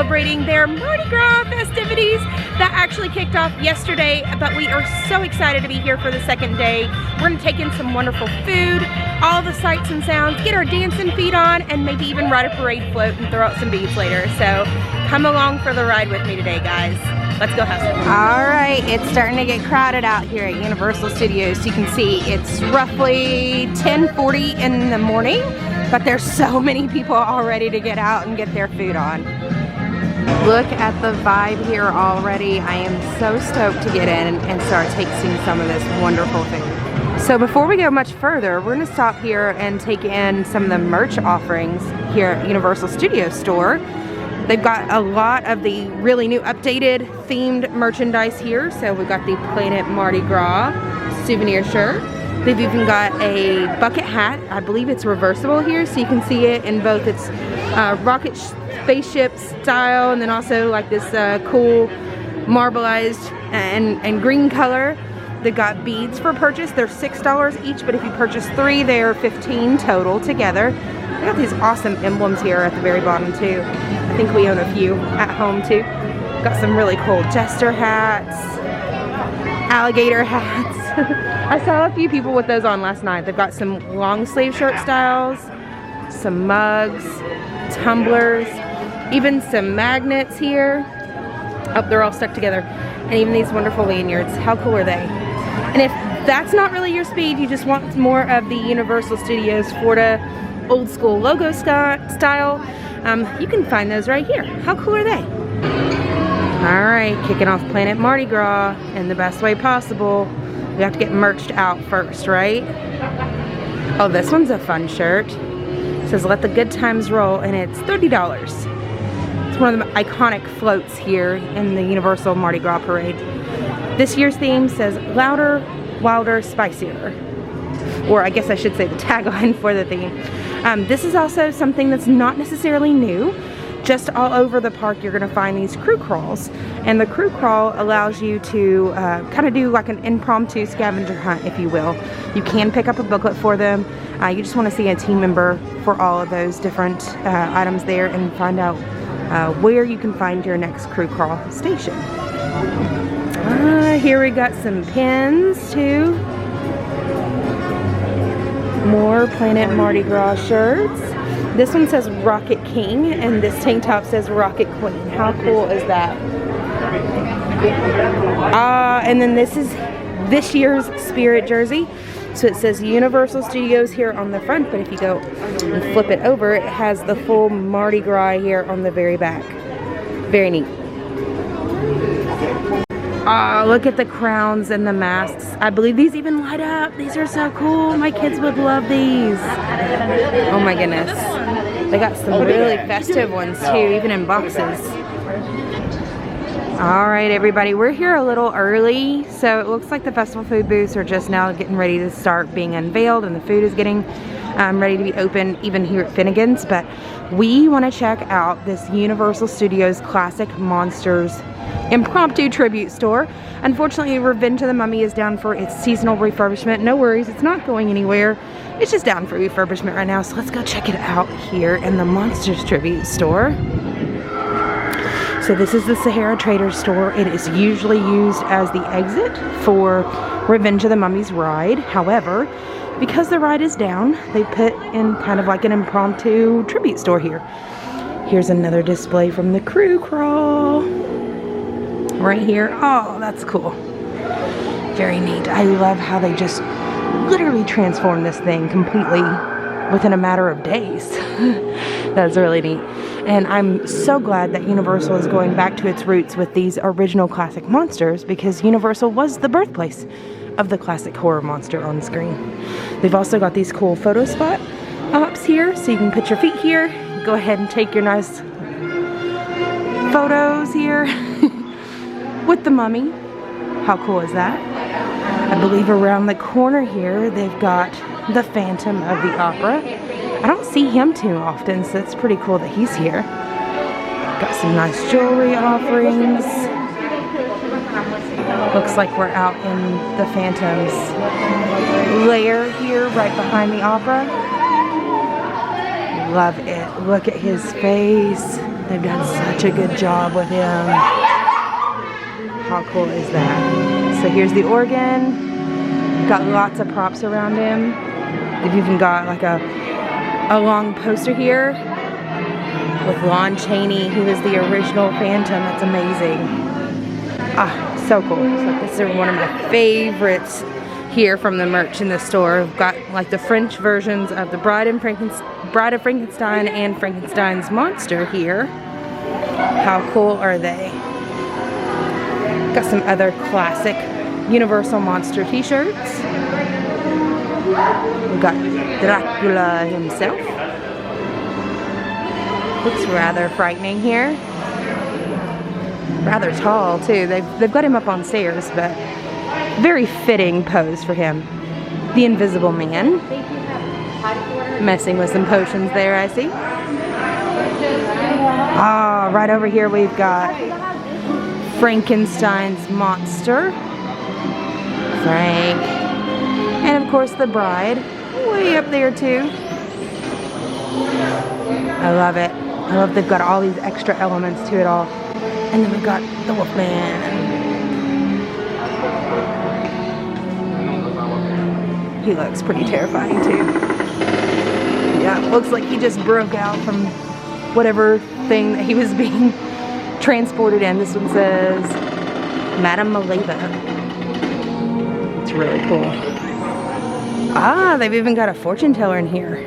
celebrating their Mardi Gras festivities that actually kicked off yesterday, but we are so excited to be here for the second day. We're gonna take in some wonderful food, all the sights and sounds, get our dancing feet on, and maybe even ride a parade float and throw out some beads later. So come along for the ride with me today, guys. Let's go have some. All right, it's starting to get crowded out here at Universal Studios. You can see it's roughly 10:40 in the morning, but there's so many people all ready to get out and get their food on. Look at the vibe here already. I am so stoked to get in and start tasting some of this wonderful food. So before we go much further, we're gonna stop here and take in some of the merch offerings here at Universal Studios store. They've got a lot of the really new updated themed merchandise here. So we've got the Planet Mardi Gras souvenir shirt. They've even got a bucket hat. I believe it's reversible here, so you can see it in both its rocket spaceship style and then also like this cool marbleized and green color. They've got beads for purchase. They're $6 each, but if you purchase 3, they're $15 total together. They got these awesome emblems here at the very bottom too. I think we own a few at home too. Got some really cool jester hats, alligator hats. I saw a few people with those on last night. They've got some long sleeve shirt styles, some mugs, tumblers, even some magnets here. Oh, they're all stuck together. And even these wonderful lanyards. How cool are they? And if that's not really your speed, you just want more of the Universal Studios Florida old school logo style, you can find those right here. How cool are they? All right, kicking off Planet Mardi Gras in the best way possible. We have to get merched out first, right? Oh, this one's a fun shirt. It says "Let the good times roll" and it's $30. It's one of the iconic floats here in the Universal Mardi Gras parade. This year's theme says "Louder, Wilder, Spicier." Or I guess I should say the tagline for the theme. This is also something that's not necessarily new. Just all over the park you're gonna find these crew crawls. And the crew crawl allows you to kind of do like an impromptu scavenger hunt, if you will. You can pick up a booklet for them. You just wanna see a team member for all of those different items there and find out where you can find your next crew crawl station. Here we got some pins too. More Planet Mardi Gras shirts. This one says Rocket King and this tank top says Rocket Queen. How cool is that? And then this is this year's Spirit jersey. So it says Universal Studios here on the front, but if you go and flip it over, it has the full Mardi Gras here on the very back. Very neat. Look at the crowns and the masks. I believe these even light up. These are so cool. My kids would love these. Oh my goodness. They got some really festive ones too, even in boxes. All right, everybody, we're here a little early. So it looks like the festival food booths are just now getting ready to start being unveiled and the food is getting ready to be open even here at Finnegan's. But we want to check out this Universal Studios Classic Monsters impromptu tribute store. Unfortunately, Revenge of the Mummy is down for its seasonal refurbishment. No worries, it's not going anywhere. It's just down for refurbishment right now. So let's go check it out here in the Monsters tribute store. So this is the Sahara Trader store. It is usually used as the exit for Revenge of the Mummy's ride. However, because the ride is down, they put in kind of like an impromptu tribute store here. Here's another display from the crew crawl. Right here. Oh, that's cool. Very neat. I love how they just literally transformed this thing completely within a matter of days. That's really neat. And I'm so glad that Universal is going back to its roots with these original classic monsters, because Universal was the birthplace of the classic horror monster on screen. They've also got these cool photo spot ops here, so you can put your feet here, go ahead and take your nice photos here with the mummy. How cool is that? I believe around the corner here they've got the Phantom of the Opera. I don't see him too often, so it's pretty cool that he's here. Got some nice jewelry offerings. Looks like we're out in the Phantom's lair here, right behind the opera. Love it. Look at his face. They've done such a good job with him. How cool is that? So here's the organ. Got lots of props around him. They've even got like a long poster here with Lon Chaney, who is the original Phantom. That's amazing. Ah, so cool. So this is one of my favorites here from the merch in the store. We've got like the French versions of the Bride of Frankenstein and Frankenstein's monster here. How cool are they? Got some other classic Universal Monster t-shirts. We've got Dracula himself. Looks rather frightening here. Rather tall too. They've got him up on stairs, but very fitting pose for him. The Invisible Man. Messing with some potions there, I see. Ah, right over here we've got Frankenstein's monster. Frank. And of course the bride. Way up there too. I love it. I love they've got all these extra elements to it all. And then we've got the Wolfman. He looks pretty terrifying too. Yeah, looks like he just broke out from whatever thing that he was being transported in. This one says Madame Maleva. It's really cool. Ah, they've even got a fortune teller in here.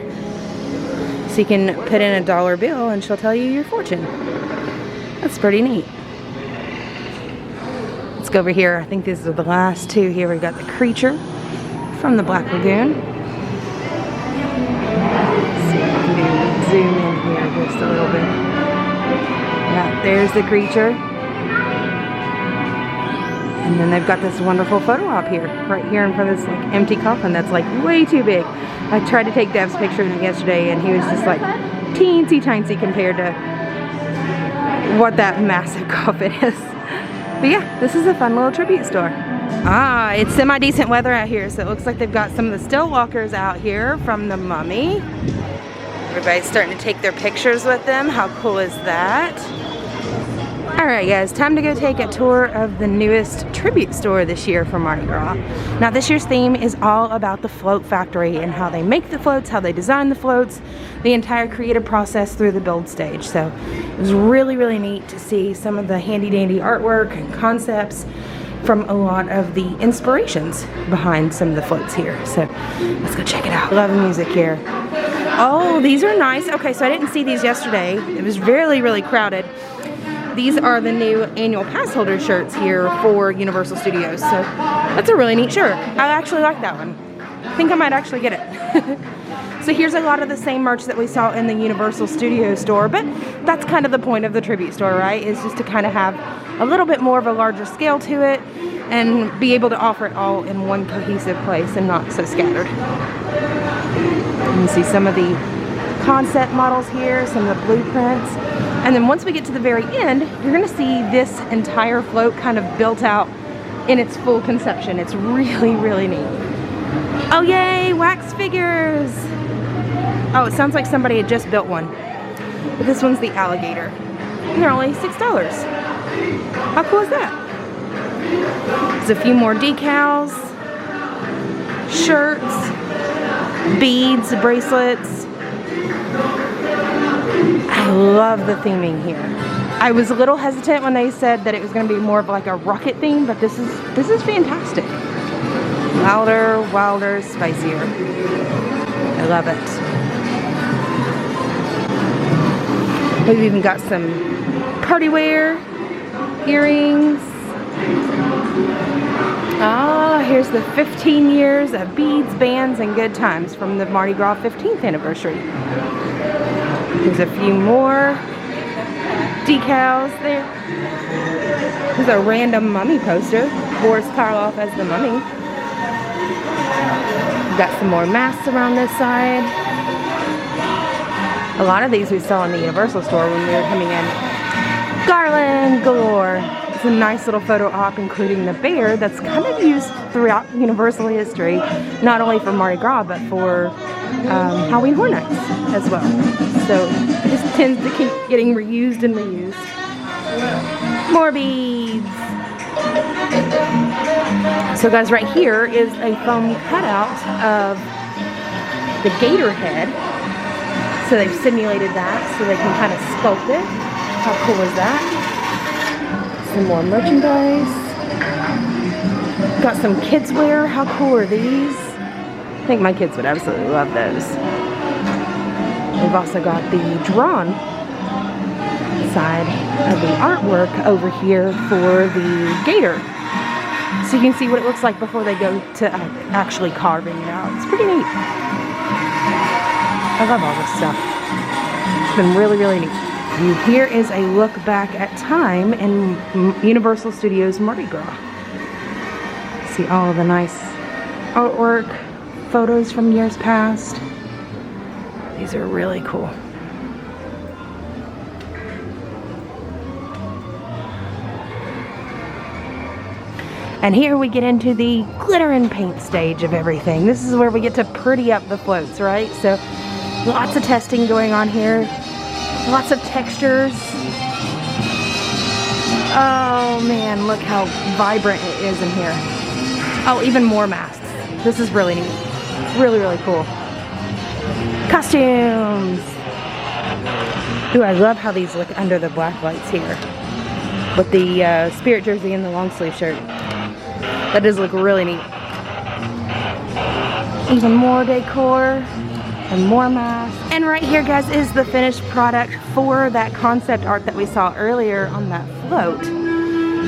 So you can put in a dollar bill and she'll tell you your fortune. That's pretty neat. Let's go over here. I think these are the last two here. We've got the creature from the Black Lagoon. Let's see if I can zoom in here just a little bit. Yeah, there's the creature. And then they've got this wonderful photo op here, right here in front of this like empty coffin that's like way too big. I tried to take Dev's picture of him yesterday and he was just like teensy tiny compared to what that massive coffin is. But yeah, this is a fun little tribute store. Ah, it's semi-decent weather out here, so it looks like they've got some of the still walkers out here from the Mummy. Everybody's starting to take their pictures with them. How cool is that? Alright guys, time to go take a tour of the newest tribute store this year for Mardi Gras. Now this year's theme is all about the float factory and how they make the floats, how they design the floats, the entire creative process through the build stage. So it was really, really neat to see some of the handy dandy artwork and concepts from a lot of the inspirations behind some of the floats here. So let's go check it out. Love the music here. Oh, these are nice. Okay, so I didn't see these yesterday. It was really, really crowded. These are the new annual pass holder shirts here for Universal Studios. So that's a really neat shirt. I actually like that one. I think I might actually get it. So here's a lot of the same merch that we saw in the Universal Studios store, but that's kind of the point of the tribute store, right? Is just to kind of have a little bit more of a larger scale to it and be able to offer it all in one cohesive place and not so scattered. You can see some of the concept models here, some of the blueprints. And then once we get to the very end, you're gonna see this entire float kind of built out in its full conception. It's really, really neat. Oh yay, wax figures. Oh, it sounds like somebody had just built one. But this one's the alligator. And they're only $6. How cool is that? There's a few more decals, shirts, beads, bracelets. I love the theming here. I was a little hesitant when they said that it was going to be more of like a rocket theme, but this is fantastic. Louder, wilder, spicier. I love it. We've even got some party wear, earrings. Ah, here's the 15 years of beads, bands, and good times from the Mardi Gras 15th anniversary. There's a few more decals there. There's a random mummy poster. Boris Karloff as the mummy. We've got some more masks around this side. A lot of these we saw in the Universal store when we were coming in. Garland galore. It's a nice little photo op including the bear that's kind of used throughout Universal history, not only for Mardi Gras but for Halloween Horror Nights as well. So it just tends to keep getting reused and reused. More beads. So guys, right here is a foam cutout of the gator head. So they've simulated that so they can kind of sculpt it. How cool is that? Some more merchandise. Got some kids wear. How cool are these? I think my kids would absolutely love those. We've also got the drawn side of the artwork over here for the gator. So you can see what it looks like before they go to actually carving it out. It's pretty neat. I love all this stuff. It's been really, really neat. And here is a look back at time in Universal Studios Mardi Gras. See all of the nice artwork, photos from years past. These are really cool. And here we get into the glitter and paint stage of everything. This is where we get to pretty up the floats, right? So lots of testing going on here. Lots of textures. Oh man, look how vibrant it is in here. Oh, even more masks. This is really neat. Really, really cool. Costumes. Ooh, I love how these look under the black lights here. With the spirit jersey and the long sleeve shirt. That does look really neat. Even more decor and more masks. And right here, guys, is the finished product for that concept art that we saw earlier on that float.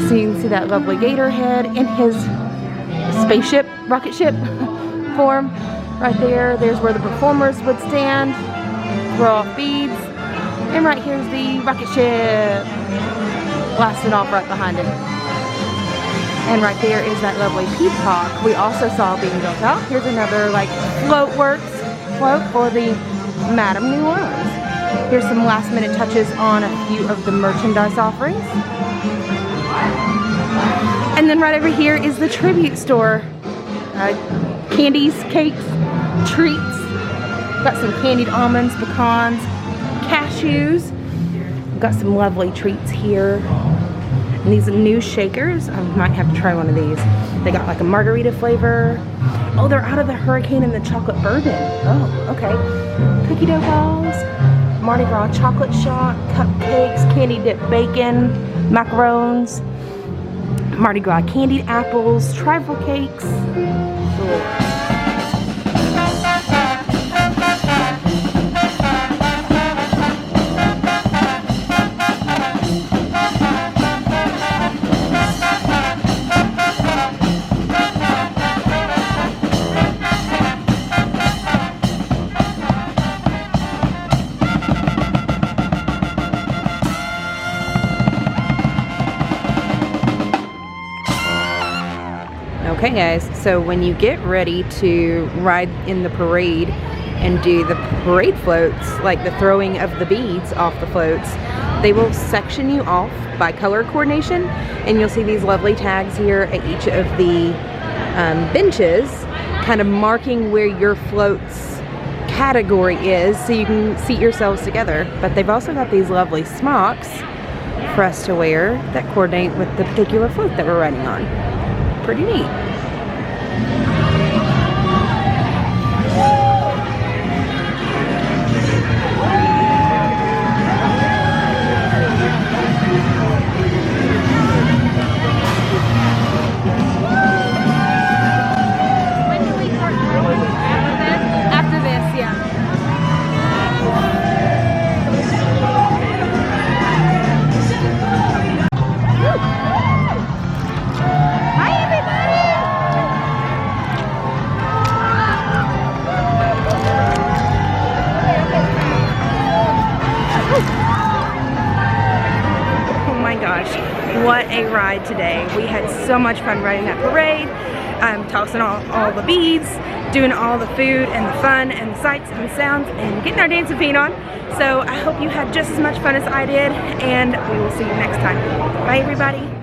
So you can see that lovely gator head in his spaceship, rocket ship form. Right there, there's where the performers would stand, throw off beads. And right here's the rocket ship blasting off right behind him. And right there is that lovely peacock we also saw being built out. Here's another like float for the Madame New Orleans. Here's some last minute touches on a few of the merchandise offerings. And then right over here is the tribute store. Candies, cakes, treats. Got some candied almonds, pecans, cashews. Got some lovely treats here. And these new shakers, I might have to try one of these. They got like a margarita flavor. Oh, they're out of the hurricane and the chocolate bourbon. Oh, okay. Cookie dough balls, Mardi Gras chocolate shot, cupcakes, candy dipped bacon, macarons, Mardi Gras candied apples, trifle cakes. Cool. Okay guys, so when you get ready to ride in the parade and do the parade floats, like the throwing of the beads off the floats, they will section you off by color coordination, and you'll see these lovely tags here at each of the benches, kind of marking where your float's category is so you can seat yourselves together. But they've also got these lovely smocks for us to wear that coordinate with the particular float that we're riding on. Pretty neat. After this, yeah. What a ride today. We had so much fun riding that parade, tossing all the beads, doing all the food and the fun and the sights and the sounds and getting our dancing feet on. So I hope you had just as much fun as I did, and we will see you next time. Bye everybody.